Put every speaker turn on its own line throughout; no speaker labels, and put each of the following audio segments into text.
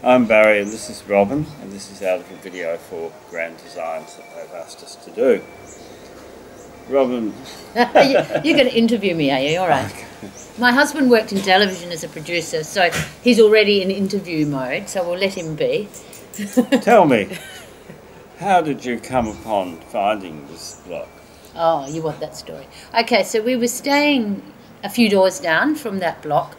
I'm Barry and this is Robyn, and this is our little video for grand designs that they've asked us to do. Robyn...
You're going to interview me, are you? All right. Okay. My husband worked in television as a producer, so he's already in interview mode, so we'll let him be.
Tell me, how did you come upon finding this block?
Oh, you want that story. Okay, so we were staying a few doors down from that block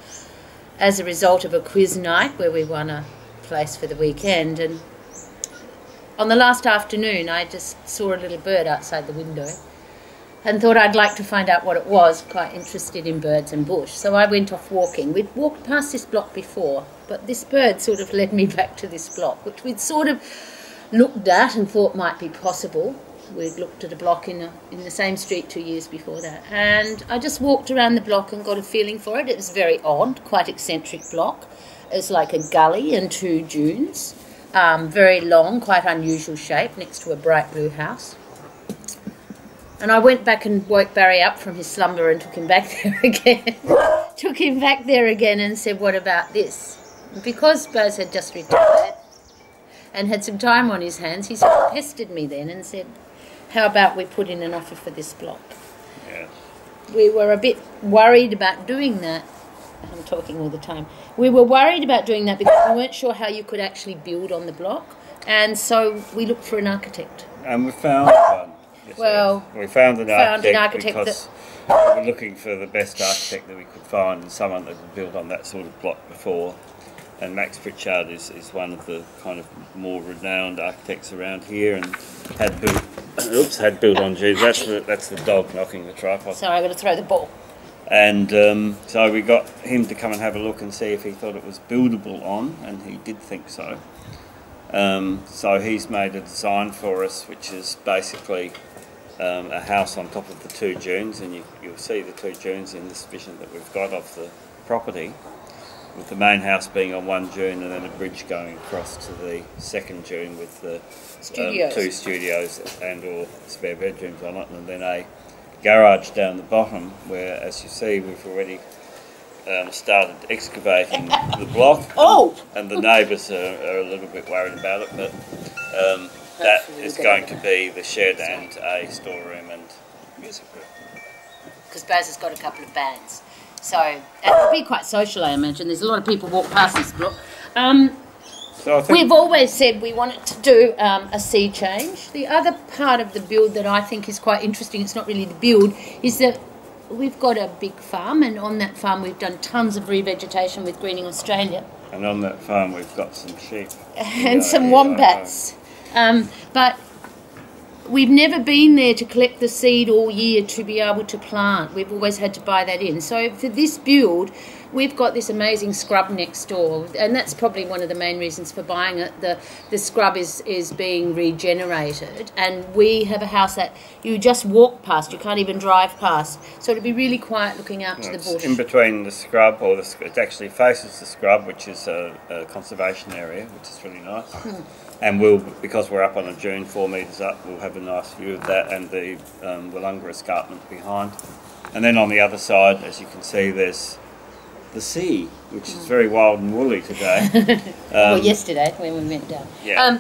as a result of a quiz night where we won a place for the weekend, and on the last afternoon I just saw a little bird outside the window and thought I'd like to find out what it was, quite interested in birds and bush. So I went off walking. We'd walked past this block before, but this bird sort of led me back to this block, which we'd sort of looked at and thought might be possible. We'd looked at a block in the same street 2 years before that. And I just walked around the block and got a feeling for it. It was very odd, quite eccentric block. It was like a gully and two dunes, very long, quite unusual shape, next to a bright blue house. And I went back and woke Barry up from his slumber and took him back there again. Took him back there again and said, what about this? And because Baz had just retired and had some time on his hands, he sort of pestered me then and said, how about we put in an offer for this block?
Yes.
We were a bit worried about doing that. I'm talking all the time. We were worried about doing that because we weren't sure how you could actually build on the block. And so we looked for an architect.
And we found one.
Well,
we found an architect
because
we were looking for the best architect that we could find, and someone that had built on that sort of block before. And Max Pritchard is one of the kind of more renowned architects around here, and had built on. Geez, that's the dog knocking the tripod.
Sorry, I'm going to throw the ball.
And so we got him to come and have a look and see if he thought it was buildable on, and he did think so. So he's made a design for us, which is basically a house on top of the two dunes, and you'll see the two dunes in this vision that we've got of the property, with the main house being on one dune and then a bridge going across to the second dune with the two studios and or spare bedrooms on it, and then a garage down the bottom where, as you see, we've already started excavating the block. And the neighbours are a little bit worried about it, but that is going to be the shed and a storeroom and music room.
Because Baz has got a couple of bands. So it'll be quite social, I imagine. There's a lot of people walk past this block.
So
we've always said we wanted to do a sea change. The other part of the build that I think is quite interesting, it's not really the build, is that we've got a big farm, and on that farm we've done tons of revegetation with Greening Australia.
And on that farm we've got some sheep.
And some wombats. But we've never been there to collect the seed all year to be able to plant. We've always had to buy that in. So for this build, we've got this amazing scrub next door, and that's probably one of the main reasons for buying it. The scrub is being regenerated, and we have a house that you just walk past, you can't even drive past. So it'll be really quiet looking out to the bush.
In between the scrub, or it actually faces the scrub, which is a conservation area, which is really nice. And because we're up on a dune 4 metres up, we'll have a nice view of that and the Wollonga escarpment behind. And then on the other side, as you can see, there's the sea, which is very wild and woolly today.
Well, yesterday when we went down.
Yeah.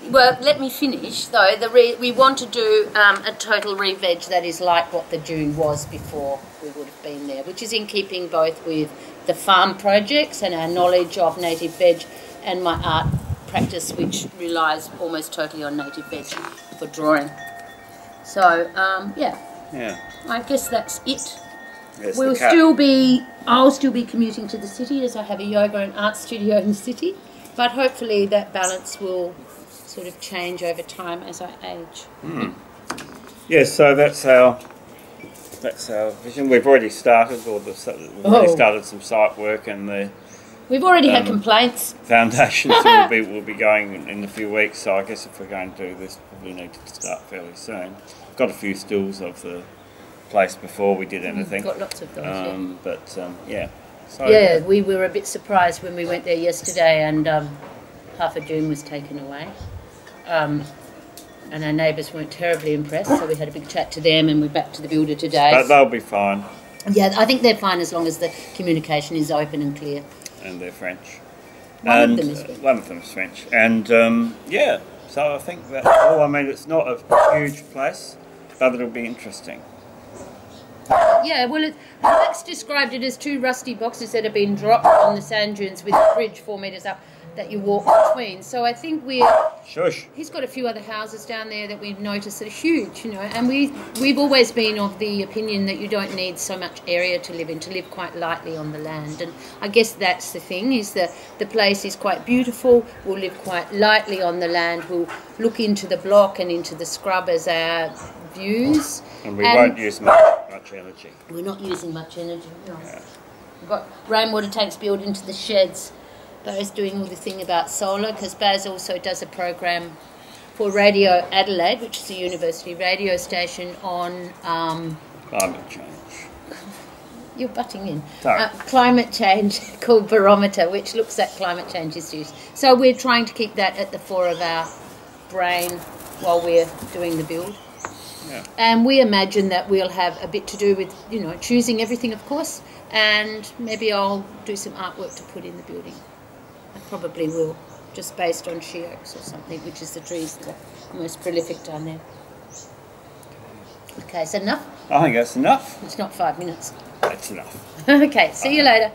Well, let me finish though. We want to do a total re-veg that is like what the dune was before we would have been there, which is in keeping both with the farm projects and our knowledge of native veg and my art practice, which relies almost totally on native veg for drawing. So, yeah. I guess that's it. I'll still be commuting to the city, as I have a yoga and art studio in the city, but hopefully that balance will sort of change over time as I age.
Yes, so that's our vision. We've already started, started some site work, and
we've already had complaints.
Foundations will be going in a few weeks, so I guess if we're going to do this, we probably need to start fairly soon. Got a few stills of the place before we did anything.
Got lots of those,
yeah. So,
yeah, we were a bit surprised when we went there yesterday and half a dune was taken away. And our neighbours weren't terribly impressed, so we had a big chat to them and we're back to the builder today.
But they'll be fine.
Yeah, I think they're fine as long as the communication is open and clear.
And they're French.
One of them is French.
One of them is French. And yeah, so I think that's all. I mean, it's not a huge place, but it'll be interesting.
Yeah, well, Alex described it as 2 rusty boxes that have been dropped on the sand dunes with a bridge 4 metres up that you walk between. So I think
Shush.
he's got a few other houses down there that we've noticed that are huge, you know, and we've always been of the opinion that you don't need so much area to live quite lightly on the land. And I guess that's the thing, is that the place is quite beautiful. We'll live quite lightly on the land. We'll look into the block and into the scrub as our views.
And we won't use much energy.
We're not using much energy, no.
Yeah.
We've got rainwater tanks built into the sheds. Baz doing all the thing about solar, because Baz also does a program for Radio Adelaide, which is a university radio station on...
Climate change.
You're butting in.
Sorry.
Climate change, called Barometer, which looks at climate change issues. So we're trying to keep that at the fore of our brain while we're doing the build.
Yeah.
And we imagine that we'll have a bit to do with, you know, choosing everything, of course, and maybe I'll do some artwork to put in the building. I probably will, just based on she oaks or something, which is the trees that are most prolific down there. Okay, is that enough?
I think that's enough.
It's not 5 minutes.
That's enough.
Okay, see you later.